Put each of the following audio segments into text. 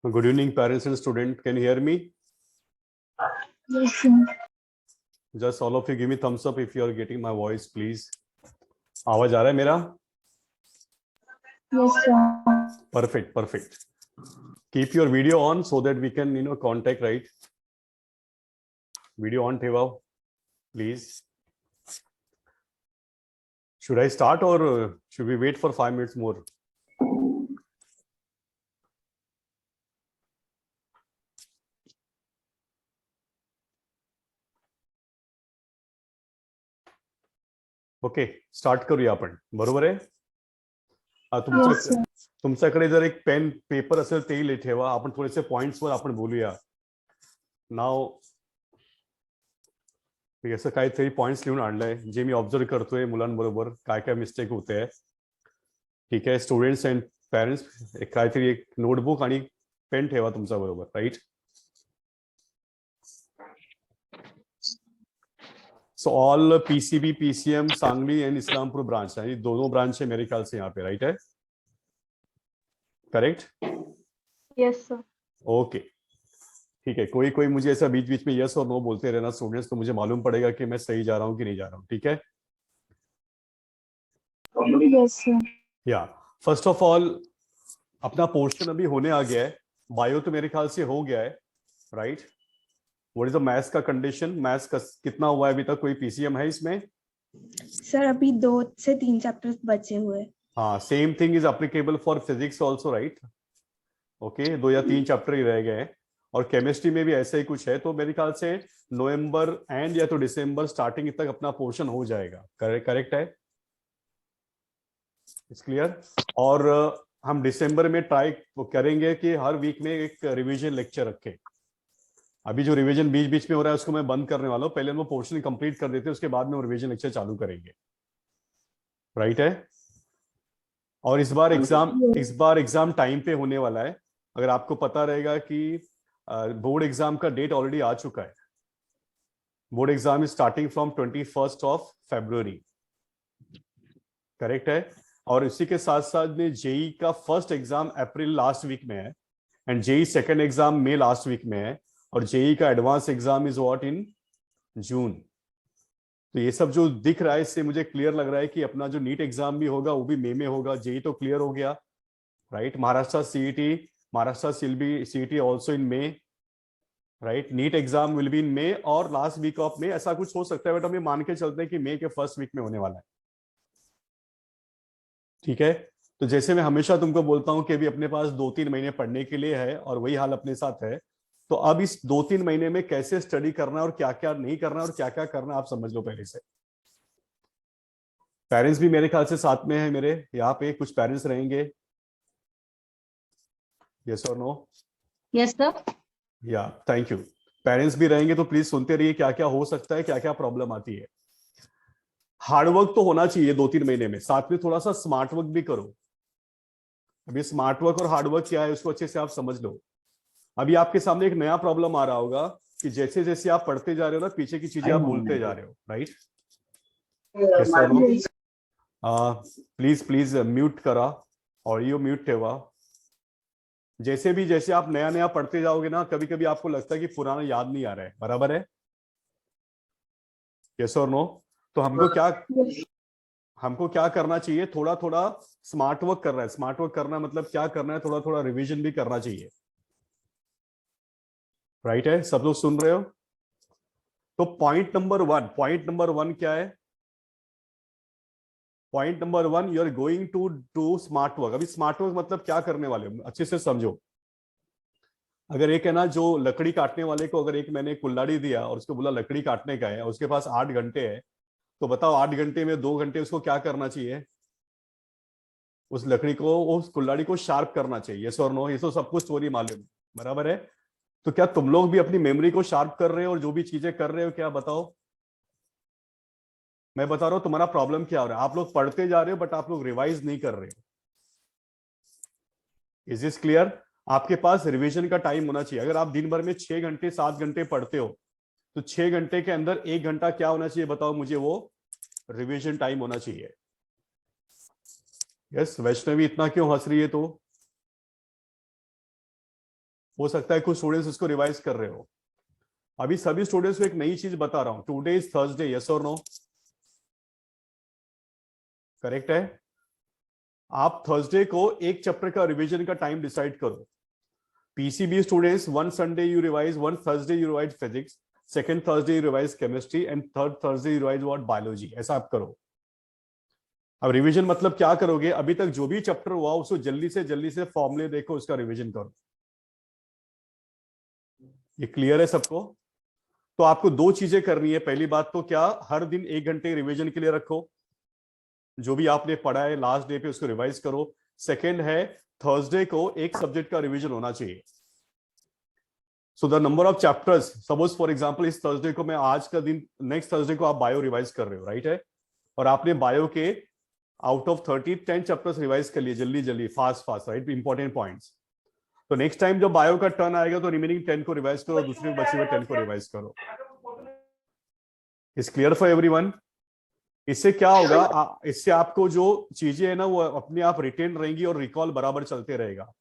Good evening, parents and student. Can you hear me? Yes, sir. Just all of you give me thumbs up if you are getting my voice, please. आवाज आ रहा है मेरा? Yes, sir. Perfect, perfect. Keep your video on so that we can, contact, right? Video on, ठेवा, please. Should I start or should we wait for 5 minutes more? Okay, start करूया आपण. बरोबर आहे? Yes, sir. तुमच्याकडे जर एक pen paper असेल तेही ठेवा. आपण थोडेसे पॉइंट्स वर आपण बोलूया. नाव मी असं काहीतरी पॉइंट्स लिहून आणलंय जे मी ऑब्झर्व करतोय मुलांबरोबर काय काय मिस्टेक होते. ठीक आहे, स्टुडंट्स अँड पेरेंट्स काहीतरी एक नोटबुक आणि पेन ठेवा तुमच्या बरोबर, right? So all PCB PCM Sangli and Islampur branch है, दोनों ब्रांच है मेरे ख्याल से यहाँ पे, राइट है? करेक्ट? Yes, sir. ओके, ठीक है. कोई कोई मुझे ऐसा बीच बीच में यस और नो बोलते रहना स्टूडेंट्स, तो मुझे मालूम पड़ेगा कि मैं सही जा रहा हूँ कि नहीं जा रहा हूँ. ठीक है? Yes, sir. या फर्स्ट ऑफ ऑल अपना पोर्शन अभी होने आ गया है. बायो तो मेरे ख्याल से हो गया है, right? What is the maths का कंडीशन? मैथ्स का कितना हुआ है अभी तक? कोई पीसीएम है इसमें? सर अभी 2 से 3 चैप्टर बचे हुए. हाँ, same thing is applicable for physics also, right? Okay, 2 या 3 चैप्टर ही रह गए हैं. और केमिस्ट्री में भी ऐसा ही कुछ है. तो मेरे ख्याल से नवंबर एंड या तो दिसंबर स्टार्टिंग तक अपना पोर्शन हो जाएगा. करेक्ट है? It's clear. और हम दिसंबर में ट्राई करेंगे कि हर वीक में एक रिवीजन लेक्चर रखें. अभी जो रिवीजन बीच बीच में हो रहा है उसको मैं बंद करने वाला हूं. पहले हम वो पोर्शन कंप्लीट कर देते हैं, उसके बाद में वो रिवीजन लेक्चर चालू करेंगे, राइट है? और इस बार एग्जाम टाइम पे होने वाला है. अगर आपको पता रहेगा कि बोर्ड एग्जाम का डेट ऑलरेडी आ चुका है. Board exam is starting from 21 of February. Correct है? और इसी के साथ साथ में जेई का फर्स्ट एग्जाम अप्रैल लास्ट वीक में है, एंड जेई सेकेंड एग्जाम मई लास्ट वीक में है, और जेई का advance exam is what in June. तो ये सब जो दिख रहा है इससे मुझे क्लियर लग रहा है कि अपना जो नीट एग्जाम भी होगा वो भी मई में होगा. जेई तो क्लियर हो गया, right? Maharashtra CET also in May, right? NEET exam will be in May और लास्ट वीक ऑफ मई, ऐसा कुछ हो सकता है, बट हम ये मान के चलते हैं कि मई के फर्स्ट वीक में होने वाला है. ठीक है? तो जैसे मैं हमेशा तुमको बोलता हूं कि अभी अपने पास 2-3 महीने पढ़ने के लिए है, और वही हाल अपने साथ है. तो अब इस 2-3 महीने में कैसे स्टडी करना है और क्या क्या नहीं करना है और क्या क्या करना आप समझ लो पहले से. पेरेंट्स भी मेरे ख्याल से साथ में है मेरे यहाँ पे. कुछ पेरेंट्स रहेंगे. यस और नो? Yes, sir. या थैंक यू. पेरेंट्स भी रहेंगे तो प्लीज सुनते रहिए क्या क्या हो सकता है, क्या क्या प्रॉब्लम आती है. हार्डवर्क तो होना चाहिए 2-3 महीने में, साथ में थोड़ा सा स्मार्ट वर्क भी करो. अभी स्मार्ट वर्क और हार्डवर्क क्या है उसको अच्छे से आप समझ लो. अभी आपके सामने एक नया प्रॉब्लम आ रहा होगा कि जैसे जैसे आप पढ़ते जा रहे हो ना, पीछे की चीजें आप भूलते जा रहे हो, राइट? प्लीज प्लीज म्यूट करा, ऑडियो म्यूट ठेवा. जैसे आप नया नया पढ़ते जाओगे ना, कभी कभी आपको लगता है कि पुराना याद नहीं आ रहा है. बराबर है? यस और नो? तो हमको क्या करना चाहिए? थोड़ा थोड़ा स्मार्ट वर्क करना है. स्मार्ट वर्क करना मतलब क्या करना है? थोड़ा थोड़ा रिवीजन भी करना चाहिए, राइट है? सब लोग सुन रहे हो? तो पॉइंट नंबर वन क्या है? Point number 1, you are going to do smart work. अभी स्मार्ट वर्क मतलब क्या करने वाले हो अच्छे से समझो. अगर एक है ना, जो लकड़ी काटने वाले को अगर एक मैंने कुल्हाड़ी दिया और उसको बोला लकड़ी काटने का है, और उसके पास 8 घंटे है, तो बताओ 8 घंटे में 2 घंटे उसको क्या करना चाहिए? उस लकड़ी को, उस कुल्हाड़ी को शार्प करना चाहिए. यस और नो? ये तो सबको स्टोरी मालूम है, बराबर है? तो क्या तुम लोग भी अपनी मेमोरी को शार्प कर रहे हो और जो भी चीजें कर रहे हो, क्या बताओ? मैं बता रहा हूं तुम्हारा प्रॉब्लम क्या हो रहा है. आप लोग पढ़ते जा रहे हो बट आप लोग रिवाइज नहीं कर रहे हो. Is this clear? आपके पास रिवीजन का टाइम होना चाहिए. अगर आप दिन भर में 6 घंटे 7 घंटे पढ़ते हो, तो 6 घंटे के अंदर 1 घंटा क्या होना चाहिए बताओ मुझे? वो रिवीजन टाइम होना चाहिए. यस, वैष्णवी इतना क्यों हंस रही है? तो हो सकता है कुछ स्टूडेंट्स इसको रिवाइज कर रहे हो। अभी सभी स्टूडेंट्स को एक नई चीज बता रहा हूं, टुडे इज थर्सडे, यस और नो? करेक्ट है। आप थर्सडे को एक चैप्टर का रिवीजन का टाइम डिसाइड करो। PCB students, one Sunday you revise, one Thursday you revise physics, second Thursday you revise chemistry and third Thursday you revise what, biology. ऐसा आप करो। अब रिवीजन मतलब क्या करोगे, अभी तक जो भी चैप्टर हुआ उसको जल्दी से फॉर्मूले देखो, उसका रिवीजन करो। ये क्लियर है सबको? तो आपको दो चीजें करनी है। पहली बात तो क्या, हर दिन 1 घंटे रिवीजन के लिए रखो, जो भी आपने पढ़ा है लास्ट डे पे उसको रिवाइज करो। सेकंड है, थर्सडे को एक सब्जेक्ट का रिवीजन होना चाहिए। So the number of chapters, suppose for example इस थर्सडे को मैं, आज का दिन, नेक्स्ट थर्सडे को आप बायो रिवाइज कर रहे हो, राइट है? और आपने बायो के आउट ऑफ 10 चैप्टर्स रिवाइज कर लिए जल्दी फास्ट, राइट, इंपॉर्टेंट पॉइंट्स। तो नेक्स्ट टाइम जब बायो का टर्न आएगा तो रिमेनिंग 10 को रिवाइज करो, दूसरे बचे हुए 10 को रिवाइज करो। Is clear for everyone? इससे क्या होगा, इससे आपको जो चीजें है ना वो अपने आप रिटेन रहेंगी और रिकॉल बराबर चलते रहेगा।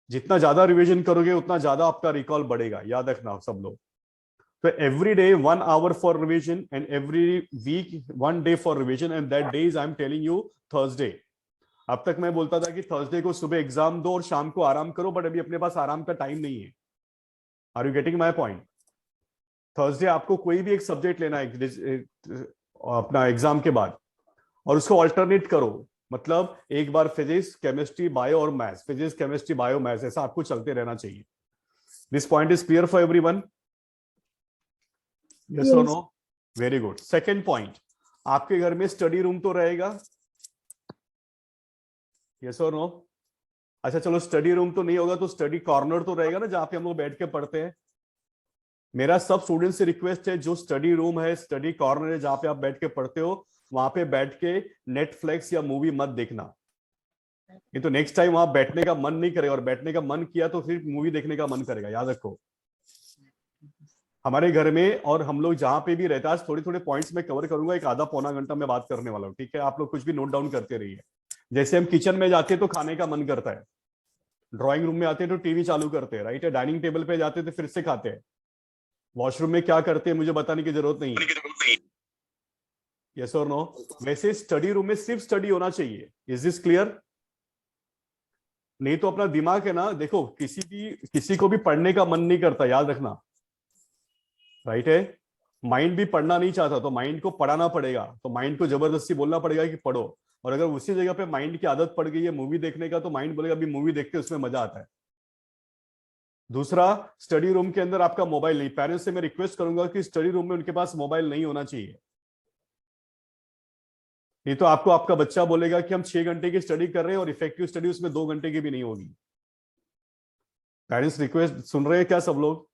जितना ज्यादा रिवीजन करोगे उतना ज्यादा आपका रिकॉल बढ़ेगा, याद रखना सब लोग। तो every day 1 hour for revision and every week 1 day for revision, and that day is I am telling you Thursday. अब तक मैं बोलता था कि थर्सडे को सुबह एग्जाम दो और शाम को आराम करो, बट अभी अपने पास आराम का टाइम नहीं है। Are you getting my point? Thursday आपको कोई भी एक सब्जेक्ट लेना है अपना एग्जाम के बाद, और उसको ऑल्टरनेट करो। मतलब एक बार फिजिक्स, केमिस्ट्री, बायो और maths, physics, chemistry, bio, maths, ऐसा आपको चलते रहना चाहिए। This point is clear for everyone? Yes और no? Very good. Second point, आपके घर में स्टडी रूम तो रहेगा, यस और नो? अच्छा चलो, स्टडी रूम तो नहीं होगा तो स्टडी कॉर्नर तो रहेगा ना, जहां पे हम लोग बैठ के पढ़ते हैं। मेरा सब स्टूडेंट से रिक्वेस्ट है, जो स्टडी रूम है, स्टडी कॉर्नर है, जहां पे आप बैठ के पढ़ते हो, वहां पे बैठ के नेटफ्लिक्स या मूवी मत देखना। ये तो नेक्स्ट टाइम वहां बैठने का मन नहीं करेगा, और बैठने का मन किया तो फिर मूवी देखने का मन करेगा, याद रखो। हमारे घर में और हम लोग जहां पे भी रहता है, थोड़े थोड़े पॉइंट्स में कवर करूंगा, एक आधा पौना घंटा में बात करने वाला हूँ, ठीक है? आप लोग कुछ भी नोट डाउन करते रहिए। जैसे हम किचन में जाते हैं तो खाने का मन करता है, ड्राइंग रूम में आते हैं तो टीवी चालू करते हैं, राइट है? डाइनिंग टेबल पे जाते हैं तो फिर से खाते हैं, वॉशरूम में क्या करते हैं मुझे बताने की जरूरत नहीं है, यस और नो? वैसे स्टडी रूम में सिर्फ स्टडी होना चाहिए। Is this clear? नहीं तो अपना दिमाग है ना, देखो किसी को भी पढ़ने का मन नहीं करता, याद रखना, राइट है? माइंड भी पढ़ना नहीं चाहता तो माइंड को पढ़ाना पड़ेगा, तो माइंड को जबरदस्ती बोलना पड़ेगा कि पढ़ो। और अगर उसी जगह पे माइंड की आदत पड़ गई है मूवी देखने का, तो माइंड बोलेगा अभी मूवी देखते उसमें मजा आता है। दूसरा, स्टडी रूम के अंदर आपका मोबाइल नहीं। पेरेंट्स से मैं रिक्वेस्ट करूंगा कि स्टडी रूम में उनके पास मोबाइल नहीं होना चाहिए, नहीं तो आपको आपका बच्चा बोलेगा कि हम 6 घंटे की स्टडी कर रहे हैं और इफेक्टिव स्टडी उसमें 2 घंटे की भी नहीं होगी। पेरेंट्स रिक्वेस्ट सुन रहे हैं क्या सब लोग?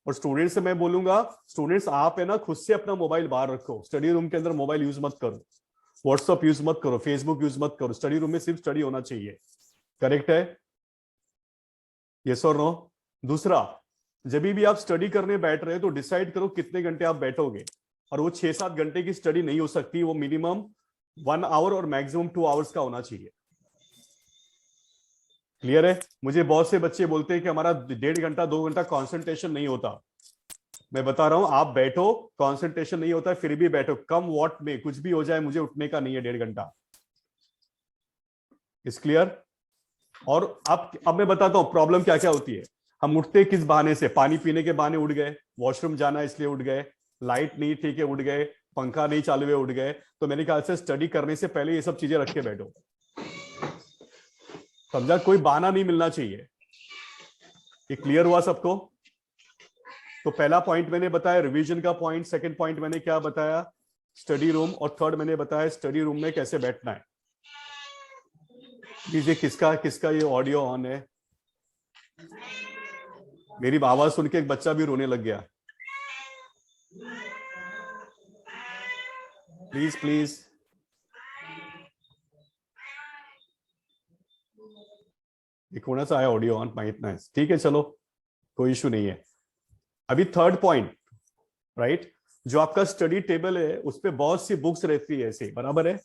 और स्टूडेंट्स से मैं बोलूंगा, स्टूडेंट्स आप है ना खुद से अपना मोबाइल बाहर रखो, स्टडी रूम के अंदर मोबाइल यूज मत करो, व्हाट्सएप यूज मत करो, फेसबुक यूज मत करो। स्टडी रूम में सिर्फ स्टडी होना चाहिए, करेक्ट है? यस और नो? दूसरा, जब भी आप स्टडी करने बैठ रहे हो तो डिसाइड करो कितने घंटे आप बैठोगे, और वो 6-7 घंटे की स्टडी नहीं हो सकती, वो मिनिमम 1 hour और मैक्सिमम 2 hours का होना चाहिए। क्लियर है? मुझे बहुत से बच्चे बोलते हैं कि हमारा 1.5 घंटा 2 घंटा कंसंट्रेशन नहीं होता। मैं बता रहा हूं, आप बैठो, कंसंट्रेशन नहीं होता है फिर भी बैठो, कम वॉट में कुछ भी हो जाए, मुझे उठने का नहीं है 1.5 घंटा। इस क्लियर? और अब मैं बताता हूं प्रॉब्लम क्या क्या होती है। हम उठते किस बहाने से? पानी पीने के बहाने उठ गए, वॉशरूम जाना इसलिए उठ गए, लाइट नहीं ठीक है उठ गए, पंखा नहीं चालू है उठ गए। तो मेरे ख्याल से स्टडी करने से पहले ये सब चीजें रख के बैठो, समझा? कोई बहाना नहीं मिलना चाहिए। ये क्लियर हुआ सबको? तो पहला पॉइंट मैंने बताया रिवीजन का पॉइंट, सेकंड पॉइंट मैंने क्या बताया, स्टडी रूम, और थर्ड मैंने बताया स्टडी रूम में कैसे बैठना है। प्लीज, किसका किसका ये ऑडियो ऑन है? मेरी आवाज सुन के एक बच्चा भी रोने लग गया। प्लीज प्लीज, ये कौन सा आया ऑडियो ऑन? इतना है, ठीक है, चलो कोई इशू नहीं है। अभी थर्ड पॉइंट, राइट, जो आपका स्टडी टेबल है उस पे बहुत सी बुक्स रहती है ऐसे, बराबर है?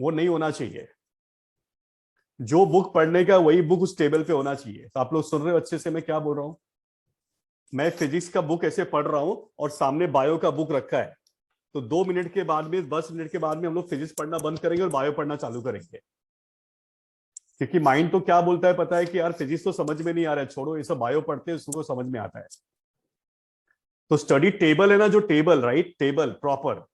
वो नहीं होना चाहिए। जो बुक पढ़ने का वही बुक उस टेबल पे होना चाहिए। तो आप लोग सुन रहे हो अच्छे से मैं क्या बोल रहा हूँ? मैं फिजिक्स का बुक ऐसे पढ़ रहा हूं और सामने बायो का बुक रखा है, तो 2 मिनट के बाद में 10 मिनट के बाद में हम लोग फिजिक्स पढ़ना बंद करेंगे और बायो पढ़ना चालू करेंगे। क्योंकि माइंड तो क्या बोलता है पता है कि यार फिजिक्स तो समझ में नहीं आ रहा है, छोड़ो ये सब, बायो पढ़ते हैं उसको समझ में आता है। तो स्टडी टेबल है ना, जो टेबल, राइट, टेबल प्रॉपर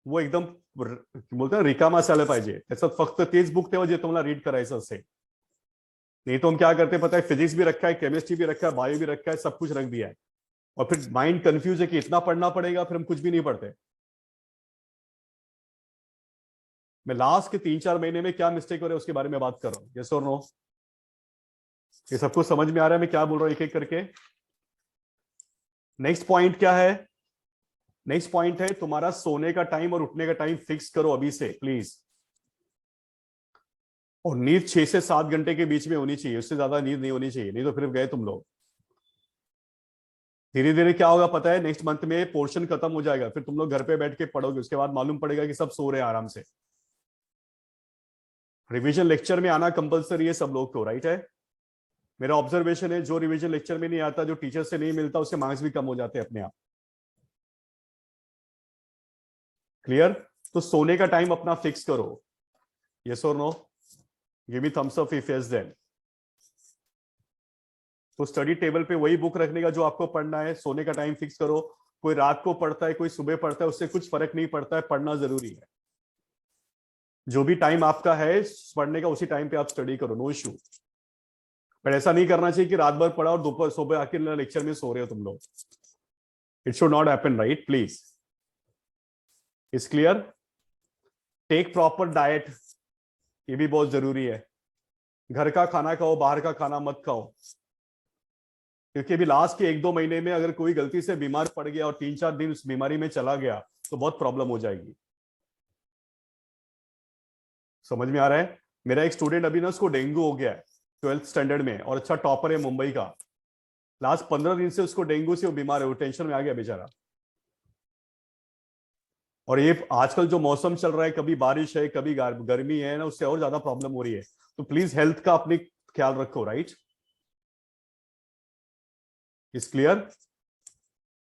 वो एकदम बोलते हैं रिकामा असायला पाहिजे, त्याच्यात फक्त तेच बुक तेव्हा जे तुम्हाला रीड करायचं असेल। नहीं तो हम क्या करते हैं पता है, फिजिक्स भी रखा है, केमिस्ट्री भी रखा है, बायो भी रखा है, सब कुछ रख दिया है, और फिर माइंड कंफ्यूज है कि इतना पढ़ना पड़ेगा, फिर हम कुछ भी नहीं पढ़ते। मैं लास्ट के 3-4 महीने में क्या मिस्टेक हो रहा है उसके बारे में बात कर रहा हूं। यस और नो? ये सबको समझ में आ रहा है मैं क्या बोल रहा हूं एक एक करके? नेक्स्ट पॉइंट क्या है? नेक्स्ट पॉइंट है तुम्हारा सोने का टाइम और उठने का टाइम फिक्स करो अभी से प्लीज। और नींद 6 से 7 घंटे के बीच में होनी चाहिए, उससे ज्यादा नींद नहीं होनी चाहिए, नहीं तो फिर गए तुम लोग। धीरे धीरे क्या होगा पता है, नेक्स्ट मंथ में पोर्शन खत्म हो जाएगा, फिर तुम लोग घर पे बैठ के पढ़ोगे, उसके बाद मालूम पड़ेगा कि सब सो रहे हैं आराम से। रिवीजन लेक्चर में आना कंपलसरी है सब लोग को, राइट है? मेरा ऑब्जर्वेशन है जो रिवीजन लेक्चर में नहीं आता, जो टीचर से नहीं मिलता, उसके मार्क्स भी कम हो जाते हैं अपने आप। क्लियर? तो सोने का टाइम अपना फिक्स करो। यस और no? Give me thumbs up if yes then. तो स्टडी टेबल पे वही बुक रखने का जो आपको पढ़ना है, सोने का टाइम फिक्स करो। कोई रात को पढ़ता है, कोई सुबह पढ़ता है, उससे कुछ फर्क नहीं पड़ता है, पढ़ना जरूरी है। जो भी टाइम आपका है पढ़ने का, उसी टाइम पे आप स्टडी करो, नो इशू। पर ऐसा नहीं करना चाहिए कि रात भर पढ़ा और दोपहर सुबह आके लेक्चर में सो रहे हो तुम लोग। It should not happen, right? Please. Is clear? Take proper diet, ये भी बहुत जरूरी है। घर का खाना खाओ, बाहर का खाना मत खाओ। क्योंकि अभी लास्ट के 1-2 महीने में अगर कोई गलती से बीमार पड़ गया और 3-4 दिन उस बीमारी में चला गया तो बहुत प्रॉब्लम हो जाएगी। समझ में आ रहा है? मेरा एक स्टूडेंट अभी ना, उसको डेंगू हो गया है 12th स्टैंडर्ड में, और अच्छा टॉपर है मुंबई का। लास्ट 15 दिन से उसको डेंगू से वो बीमार है, वो टेंशन में आ गया बेचारा। और ये आजकल जो मौसम चल रहा है, कभी बारिश है कभी गर्मी है ना, उससे और ज्यादा प्रॉब्लम हो रही है। तो प्लीज हेल्थ का अपने ख्याल रखो, राइट? Is clear?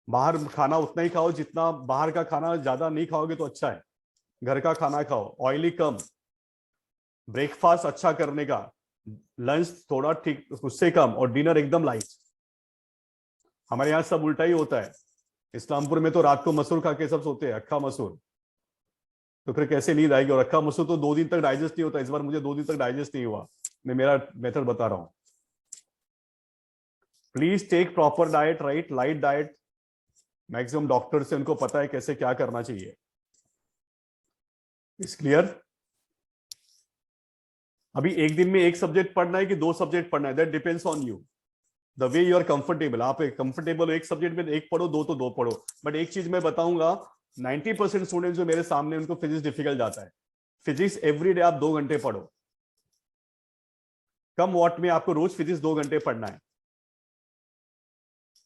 बाहर खाना उतना ही खाओ जितना, बाहर का खाना ज्यादा नहीं खाओगे तो अच्छा है। घर का खाना खाओ, ऑयली कम, ब्रेकफास्ट अच्छा करने का, लंच थोड़ा ठीक उससे कम, और डिनर एकदम लाइट। हमारे यहाँ सब उल्टा ही होता है। इस्लामपुर में तो रात को मसूर खा के सब सोते हैं, अक्खा मसूर। तो फिर कैसे नींद आएगी? और अक्खा मसूर तो 2 दिन तक डाइजेस्ट नहीं होता। इस बार मुझे 2 दिन तक डाइजेस्ट नहीं हुआ। मैं मेरा मेथड बता रहा हूं। Please take proper diet, right, light diet. Maximum doctor से उनको पता है कैसे क्या करना चाहिए। Is clear? अभी एक दिन में एक सब्जेक्ट पढ़ना है कि 2 सब्जेक्ट पढ़ना है, that depends on you, the way you are comfortable. आप कंफर्टेबल हो एक सब्जेक्ट में, एक पढ़ो, 2 तो 2 पढ़ो। बट एक चीज मैं बताऊंगा, 90% स्टूडेंट जो मेरे सामने, उनको फिजिक्स डिफिकल्ट जाता है। फिजिक्स एवरी डे आप 2 घंटे पढ़ो। कम वॉट में आपको रोज फिजिक्स 2 घंटे पढ़ना है।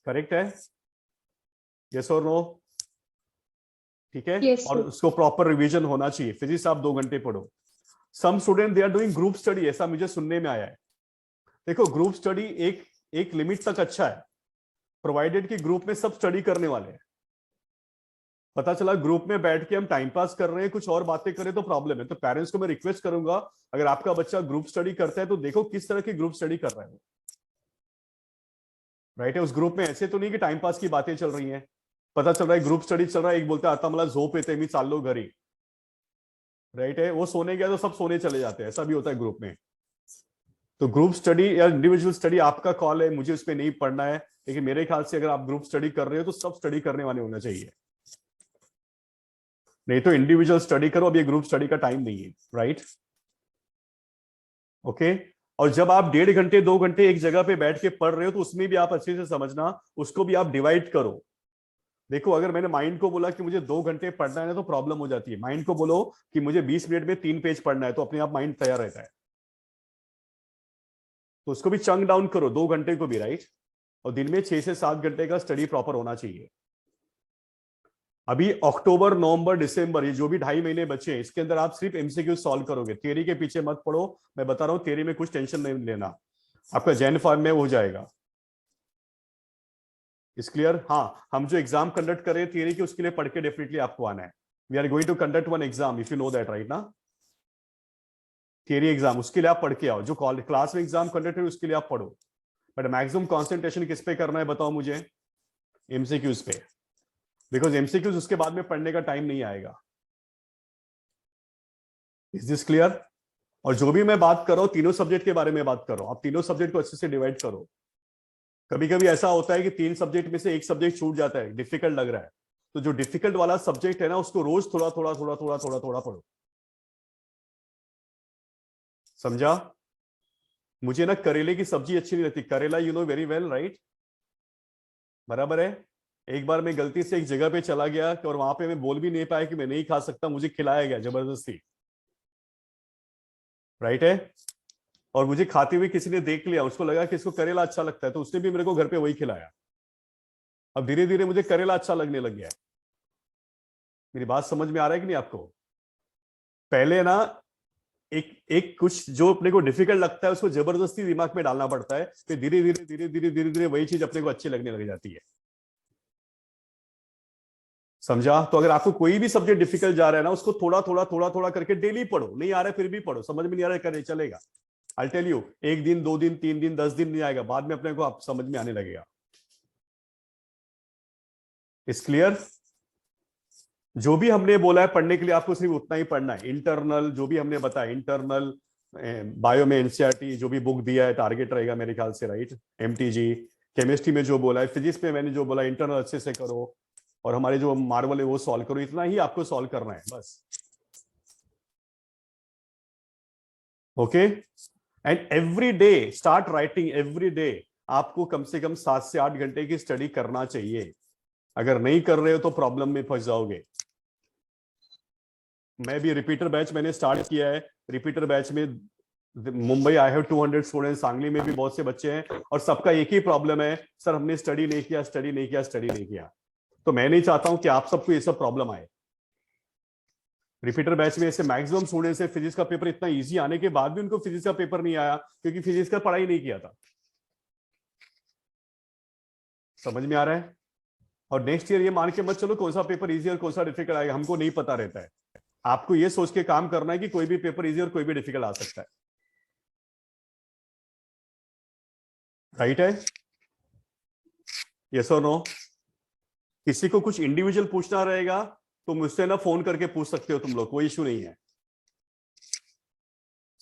करेक्ट है? यस और नो? ठीक है? Yes, और sir. उसको प्रॉपर रिवीजन होना चाहिए। फिजिक्स आप 2 घंटे पढ़ो। Some student they are doing group study, ऐसा मुझे सुनने में आया है। देखो, ग्रुप स्टडी एक एक लिमिट तक अच्छा है, प्रोवाइडेड कि ग्रुप में सब स्टडी करने वाले हैं। पता चला ग्रुप में बैठ के हम टाइम पास कर रहे हैं, कुछ और बातें करें तो प्रॉब्लम है। तो पेरेंट्स को मैं रिक्वेस्ट करूंगा, अगर आपका बच्चा ग्रुप स्टडी करता है तो देखो किस तरह की ग्रुप स्टडी कर रहा है वो, राइट है? उस ग्रुप में ऐसे तो नहीं कि टाइम पास की बातें चल रही हैं। पता चल रहा है ग्रुप स्टडी चल रहा है, एक बोलता है आता मला झोप येते मी चाललो घरी, राइट है? वो सोने गया तो सब सोने चले जाते हैं, ऐसा भी होता है ग्रुप में। तो ग्रुप स्टडी या इंडिविजुअल स्टडी आपका कॉल है, मुझे उसमें नहीं पढ़ना है, लेकिन मेरे ख्याल से अगर आप ग्रुप स्टडी कर रहे हो तो सब स्टडी करने वाले होना चाहिए। नहीं तो इंडिविजुअल स्टडी करो, अब ये ग्रुप स्टडी का टाइम नहीं है, राइट? ओके? और जब आप 1.5 घंटे 2 घंटे एक जगह पे बैठ के पढ़ रहे हो तो उसमें भी आप अच्छे से समझना, उसको भी आप डिवाइड करो। देखो, अगर मैंने माइंड को बोला कि मुझे 2 घंटे पढ़ना है ना, तो प्रॉब्लम हो जाती है। माइंड को बोलो कि मुझे 20 मिनट में 3 पेज पढ़ना है, तो अपने आप माइंड तैयार रहता है। तो उसको भी चंक डाउन करो, 2 घंटे को भी, राइट? और दिन में 6 से 7 घंटे का स्टडी प्रॉपर होना चाहिए। अभी अक्टूबर, नवंबर, दिसंबर, ये जो भी 2.5 महीने बचे हैं, इसके अंदर आप सिर्फ एमसीक्यू सॉल्व करोगे। थियरी के पीछे मत पड़ो, मैं बता रहा हूँ, थियरी में कुछ टेंशन नहीं लेना, आपका जैन फॉर्म में हो जाएगा। इस क्लियर? हाँ, हम जो एग्जाम कंडक्ट कर रहे हैं थियरी की, उसके लिए पढ़ के डेफिनेटली आपको आना है। We are going to conduct one exam, if you know that, right ना? थियरी एग्जाम, उसके लिए आप पढ़ के आओ। जो क्लास में एग्जाम कंडक्ट है उसके लिए आप पढ़ो, बट मैक्सिमम कॉन्सेंट्रेशन किस पे करना है बताओ मुझे? एमसीक्यूज पे, बिकॉज एमसीक्यूज उसके बाद में पढ़ने का टाइम नहीं आएगा। Is this clear? और जो भी मैं बात कर रहा हूं, तीनों सब्जेक्ट के बारे में बात कर रहा हूं, आप तीनों सब्जेक्ट को अच्छे से डिवाइड करो। कभी कभी ऐसा होता है कि 3 सब्जेक्ट में से एक सब्जेक्ट छूट जाता है, डिफिकल्ट लग रहा है, तो जो डिफिकल्ट वाला सब्जेक्ट है ना, उसको रोज थोड़ा थोड़ा थोड़ा थोड़ा थोड़ा थोड़ा पढ़ो। समझा? मुझे ना करेले की सब्जी अच्छी नहीं लगती। करेला you know very well, right? बराबर है। एक बार मैं गलती से एक जगह पे चला गया और वहां पे मैं बोल भी नहीं पाया कि मैं नहीं खा सकता, मुझे खिलाया गया जबरदस्ती, राइट है? और मुझे खाते हुए किसी ने देख लिया, उसको लगा कि इसको करेला अच्छा लगता है, तो उसने भी मेरे को घर पे वही खिलाया। अब धीरे धीरे मुझे करेला अच्छा लगने लग गया है। मेरी बात समझ में आ रहा है कि नहीं आपको? पहले ना एक एक कुछ जो अपने को डिफिकल्ट लगता है उसको जबरदस्ती दिमाग में डालना पड़ता है, फिर धीरे धीरे धीरे धीरे धीरे धीरे वही चीज अपने को अच्छी लगने लग जाती है। समझा? तो अगर आपको कोई भी सब्जेक्ट डिफिकल्ट जा रहा है ना, उसको थोड़ा थोड़ा थोड़ा थोड़ा करके डेली पढ़ो। नहीं आ रहा है फिर भी पढ़ो, समझ में नहीं आ रहा है करे चलेगा। आई टेल यू, 1 दिन 2 दिन 3 दिन 10 दिन नहीं आएगा, बाद में अपने को आप समझ में आने लगेगा। इस क्लियर? जो भी हमने बोला है पढ़ने के लिए, आपको सिर्फ उतना ही पढ़ना है। इंटरनल जो भी हमने बताया, इंटरनल बायो में एनसीईआरटी जो भी बुक दिया है, टारगेट रहेगा मेरे ख्याल से, राइट? एमटीजी, केमिस्ट्री में जो बोला है, फिजिक्स में मैंने जो बोला, इंटरनल अच्छे से करो, और हमारे जो मार्वल है वो सॉल्व करो। इतना ही आपको सॉल्व करना है बस। Okay? And every day start writing. Every day आपको कम से कम 7 से 8 घंटे की स्टडी करना चाहिए। अगर नहीं कर रहे हो तो प्रॉब्लम में फंस जाओगे। मैं भी रिपीटर बैच मैंने स्टार्ट किया है। रिपीटर बैच में Mumbai I have 200 students, Sangli में भी बहुत से बच्चे हैं, और सबका एक ही प्रॉब्लम है, सर हमने स्टडी नहीं किया, स्टडी नहीं किया, स्टडी नहीं किया। तो मैं नहीं चाहता हूं कि आप सबको ये सब प्रॉब्लम आए। रिपीटर बैच में ऐसे मैक्सिमम स्टूडेंट्स है, फिजिक्स का पेपर इतना इजी आने के बाद भी उनको फिजिक्स का पेपर नहीं आया, क्योंकि फिजिक्स का पढ़ाई नहीं किया था। समझ में आ रहा है? और नेक्स्ट ईयर ये मान के मत चलो कौन सा पेपर इजी और कौन सा डिफिकल्ट आएगा, हमको नहीं पता रहता है। आपको ये सोच के काम करना है कि कोई भी पेपर इजी और कोई भी डिफिकल्ट आ सकता है, राइट है? यस और नो? किसी को कुछ इंडिविजुअल पूछना रहेगा तो मुझसे ना फोन करके पूछ सकते हो तुम लोग, कोई इशू नहीं है।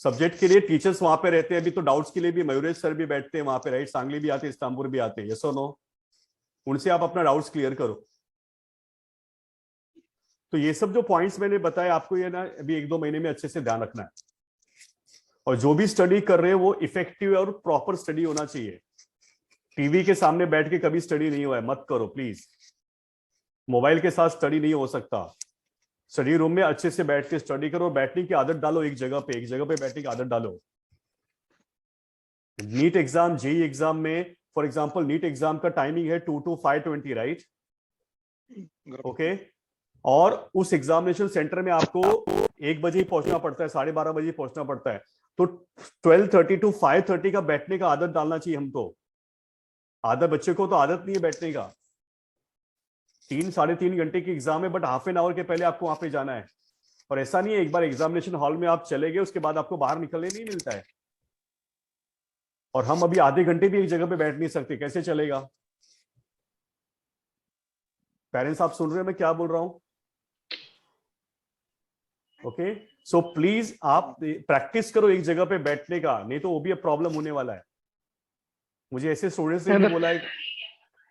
सब्जेक्ट के लिए टीचर्स वहां पे रहते हैं। अभी तो डाउट्स के लिए भी मयूरेश सर भी बैठते हैं वहां पे, राइट? सांगली भी आते हैं, इस्तांबुल भी आते हैं। यस और नो? उनसे आप अपना डाउट्स क्लियर करो। तो ये सब जो पॉइंट्स मैंने बताए आपको, ये ना अभी 1-2 महीने में अच्छे से ध्यान रखना है। और जो भी स्टडी कर रहे हैं वो इफेक्टिव और प्रॉपर स्टडी होना चाहिए। टीवी के सामने बैठ के कभी स्टडी नहीं हुआ है, मत करो प्लीज। मोबाइल के साथ स्टडी नहीं हो सकता। स्टडी रूम में अच्छे से बैठ के स्टडी करो, बैठने की आदत डालो, एक जगह पे बैठने की आदत डालो। नीट एग्जाम, जेई एग्जाम में फॉर एग्जांपल, नीट एग्जाम का टाइमिंग है 2 to 5:20, राइट? ओके? और उस एग्जामिनेशन सेंटर में आपको 1 बजे ही पहुंचना पड़ता है, 12:30 बजे पहुंचना पड़ता है। तो 12:30 to 5:30 का बैठने का आदत डालना चाहिए हमको। आधा बच्चे को तो आदत नहीं है बैठने का। 3-3.5 घंटे की एग्जाम है, बट हाफ एन आवर के पहले आपको वहां पे जाना है। और ऐसा नहीं है एक बार एग्जामिनेशन हॉल में आप चले गए उसके बाद आपको बाहर निकलने नहीं मिलता है। और हम अभी आधे घंटे भी एक जगह पे बैठ नहीं सकते, कैसे चलेगा? पेरेंट्स आप सुन रहे हैं मैं क्या बोल रहा हूं? ओके? सो प्लीज आप प्रैक्टिस करो एक जगह पे बैठने का, नहीं तो वो भी अब प्रॉब्लम होने वाला है। मुझे ऐसे स्टूडेंट्स ने भी बोला है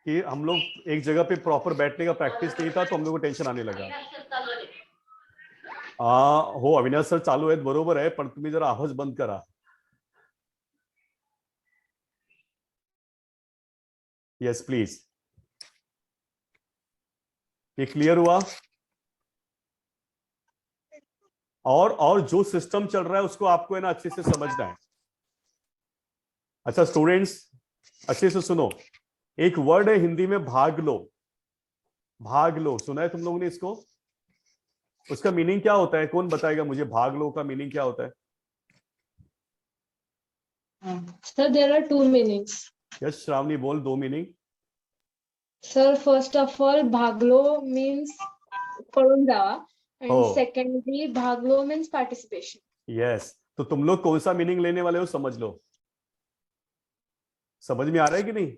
कि हम लोग एक जगह पे प्रॉपर बैठने का प्रैक्टिस नहीं था, तो हम लोग को टेंशन आने लगा। हो अविनाश सर चालू आहेत, बरोबर आहे, पण तुम्ही जरा आवाज बंद करा। Yes please. ये क्लियर हुआ? और जो सिस्टम चल रहा है उसको आपको है ना अच्छे से समझना है। अच्छा स्टूडेंट्स अच्छे से सुनो, एक वर्ड है हिंदी में भाग लो। भाग लो, सुना है तुम लोगों ने इसको? उसका मीनिंग क्या होता है? कौन बताएगा मुझे, भाग लो का मीनिंग क्या होता है? Sir, there are two meanings. Yes Shravani बोल, दो meaning. Sir, first of all, bhaglo means पळून जावा, हो and secondly, bhaglo means participation. Yes, तो तुम लोग कौन सा मीनिंग लेने वाले हो समझ लो। समझ में आ रहा है कि नहीं?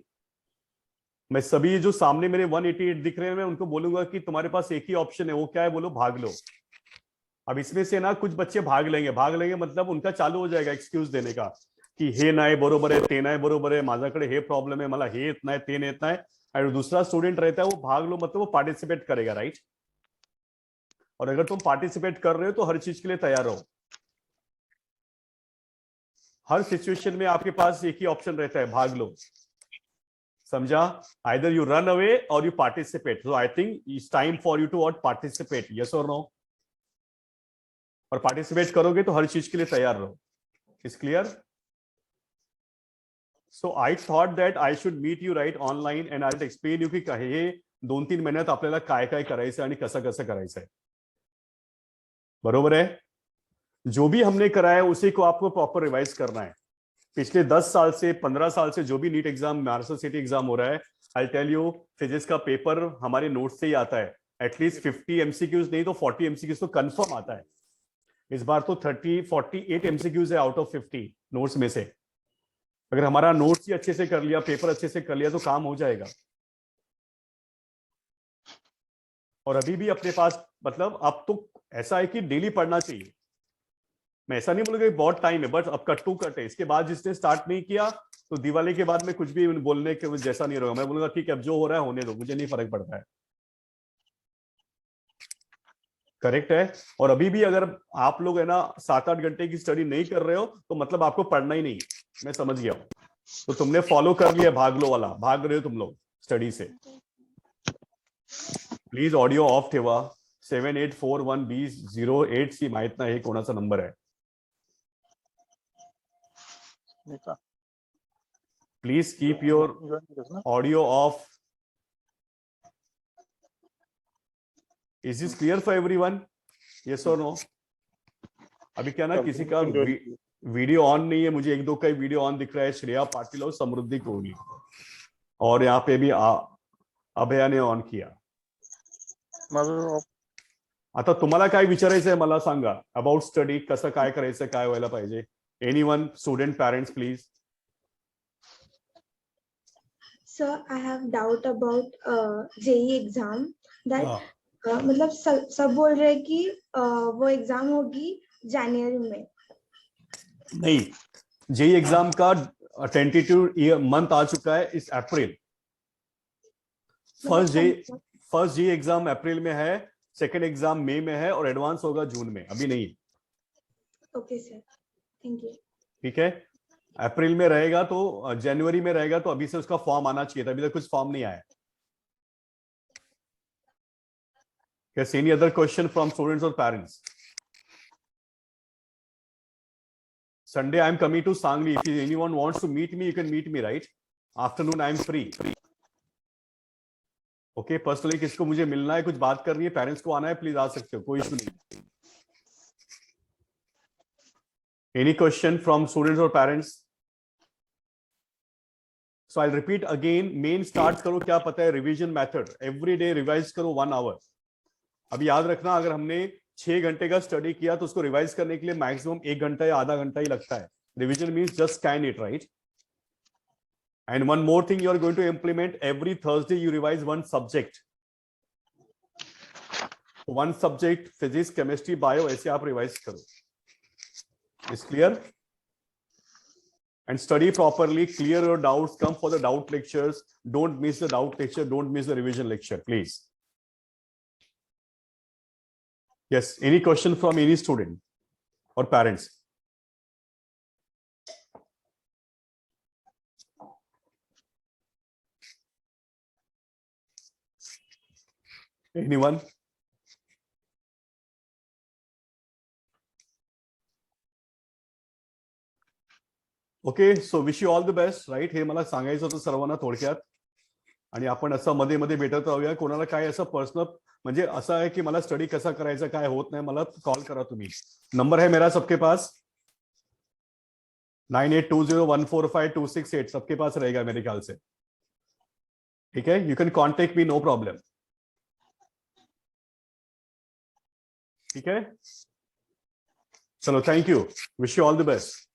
मैं सभी जो सामने मेरे 188 दिख रहे हैं, मैं उनको बोलूंगा कि तुम्हारे पास एक ही ऑप्शन है, वो क्या है? बोलो भाग लो। अब इसमें से ना कुछ बच्चे भाग लेंगे, भाग लेंगे मतलब उनका चालू हो जाएगा एक्सक्यूज देने का कि हे नाही बरोबर आहे, ते नाही बरोबर आहे, माझ्याकडे हे प्रॉब्लम है, मला हे येत नाही, ते येत नाही। और दूसरा स्टूडेंट रहता है वो भाग लो मतलब वो पार्टिसिपेट करेगा, राइट? और अगर तुम पार्टिसिपेट कर रहे हो तो हर चीज के लिए तैयार रहो। हर सिचुएशन में आपके पास एक ही ऑप्शन रहता है, भाग लो। समझा? Either you run away or you participate. So I think it's time for you to what, participate. Yes और नो? और पार्टिसिपेट करोगे तो हर चीज के लिए तैयार रहो। Is clear? So I thought that I should meet you right online and I explain you की हे 2-3 महिन्यात आपल्याला काय काय करायचं आणि कसं कसं करायचंय। बरोबर है? जो भी हमने कराया उसी को आपको प्रॉपर रिवाइज करना है। पिछले 10 साल से 15 साल से जो भी NEET exam, Maharashtra CET exam हो रहा है, आई टेल यू फिजिक्स का पेपर हमारे नोट्स से ही आता है। एटलीस्ट 50 एमसीक्यूज नहीं तो 40 एमसीक्यूज तो कंफर्म आता है। इस बार तो 48 एमसीक्यूज है आउट ऑफ 50 नोट्स में से। अगर हमारा नोट्स ही अच्छे से कर लिया, पेपर अच्छे से कर लिया तो काम हो जाएगा। और अभी भी अपने पास मतलब अब तो ऐसा है कि डेली पढ़ना चाहिए। मैं ऐसा नहीं बोलूंगा बहुत टाइम है, बट अब कट टू कट है। इसके बाद जिसने स्टार्ट नहीं किया तो दिवाली के बाद में कुछ भी बोलने के जैसा नहीं रहेगा। मैं बोलूंगा ठीक है अब जो हो रहा है होने दो, मुझे नहीं फर्क पड़ता है। करेक्ट है? और अभी भी अगर आप लोग है ना 7-8 घंटे की स्टडी नहीं कर रहे हो तो मतलब आपको पढ़ना ही नहीं। मैं समझ गया हूं। तो तुमने फॉलो कर लिया भागलो वाला, भाग रहे हो तुम लोग स्टडी से। प्लीज ऑडिओ ऑफ ठेवा। 7841B08C माहित नाही कोणाचा नंबर आहे। Please keep your audio of. Is this clear for everyone? Yes और नो? अभी क्या ना किसी का वीडियो ऑन नहीं है, मुझे 1-2 का ही वीडियो ऑन दिख रहा है। श्रेया पाटिल और समृद्धि कोहली, और यहाँ पे भी अभया ने ऑन किया। आता तुम्हाला काय विचारायचं आहे मला सांगा, अबाउट स्टडी कसं काय करायचं, काय व्हायला पाहिजे? Anyone, student, parents please. Sir, I have doubt about JEE exam that मतलब सब बोल रहे हैं कि वो एग्जाम होगी जनवरी में। नहीं, जेई एग्जाम का टेंटेटिव मंथ आ चुका है, इस अप्रैल। फर्स्ट जेई एग्जाम अप्रैल में है, सेकंड एग्जाम मई में है और एडवांस होगा जून में, अभी नहीं। Okay sir, thank you. ठीक है, अप्रैल में रहेगा तो जनवरी में रहेगा, तो अभी से उसका फॉर्म आना चाहिए था, अभी तक कुछ फॉर्म नहीं आया। Yes, any other question from students or parents? Sunday I am coming to Sangli. If anyone wants to meet me, you can meet me, right? Afternoon I am free. Okay, personally किसको मुझे मिलना है, कुछ बात करनी है, parents को आना है, प्लीज आ सकते हो, कोई इशू नहीं। Any question from students or parents? So I'll repeat again, main start करो, क्या पता है, revision method, every day revise करो 1 आवर। अभी याद रखना, अगर हमने 6 घंटे का स्टडी किया तो उसको रिवाइज करने के लिए मैक्सिमम 1 घंटा या आधा घंटा ही लगता है। Revision means just scan it, right? And one more thing, you are going to implement every Thursday you revise 1 subject. 1 subject, physics, chemistry, bio, ऐसे आप रिवाइज करो। Is clear? And study properly, clear your doubts, come for the doubt lectures, don't miss the doubt lecture, don't miss the revision lecture, please. Yes, any question from any student or parents? Anyone? Okay, so wish you all the best, right? हे मला सांगायचं होतं सर्वांना थोडक्यात। आणि आपण असं मध्ये मध्ये भेटत राहूया. कोणाला काय असं पर्सनल म्हणजे असं आहे की मला स्टडी कसा करायचा काय होत नाही, मला कॉल करा तुम्ही. नंबर है मेरा सबके पास 9820145268 सबके पास रहेगा मेरे ख्याल से. ठीक है, you can contact me, no problem. ठीक है, चलो, thank you, wish you all the best.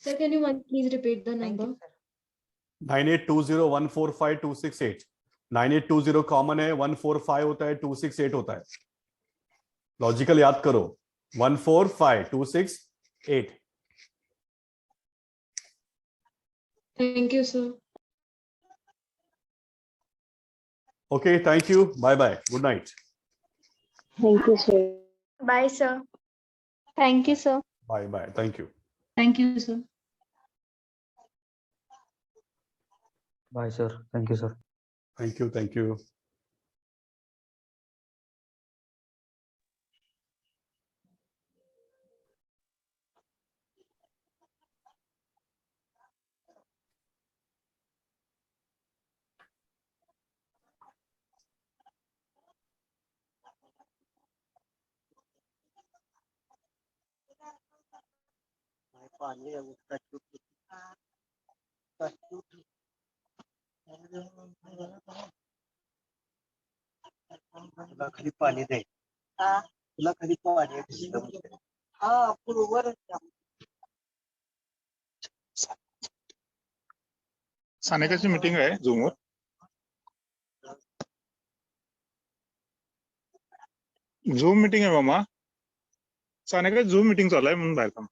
Sir, can you please repeat the number? 9820145268. 9820 common है, 145 होता है, 268 होता है. लॉजिकल याद करो, 145268. Thank you, sir. Okay, thank you, bye bye, good night. Thank you, sir. Bye, sir. Thank you, sir. Bye bye, thank you. Thank you, sir. Bye, sir. Thank you, sir. Thank you, thank you. तुला खाली पाणी दे. तुला खाली पाणी बरोबर. सानिकाची meeting आहे झूमवर. झूम meeting आहे मामा. सानिका झूम मीटिंग चालू आहे म्हणून बाहेर थांब.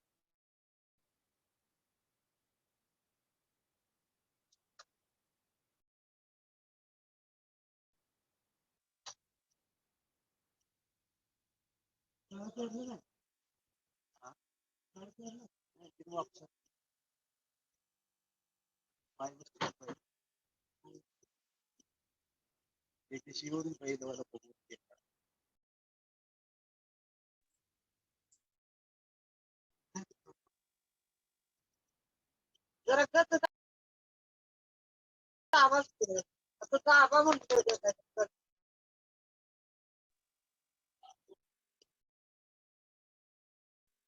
जरा आवाज आबा म्हणतो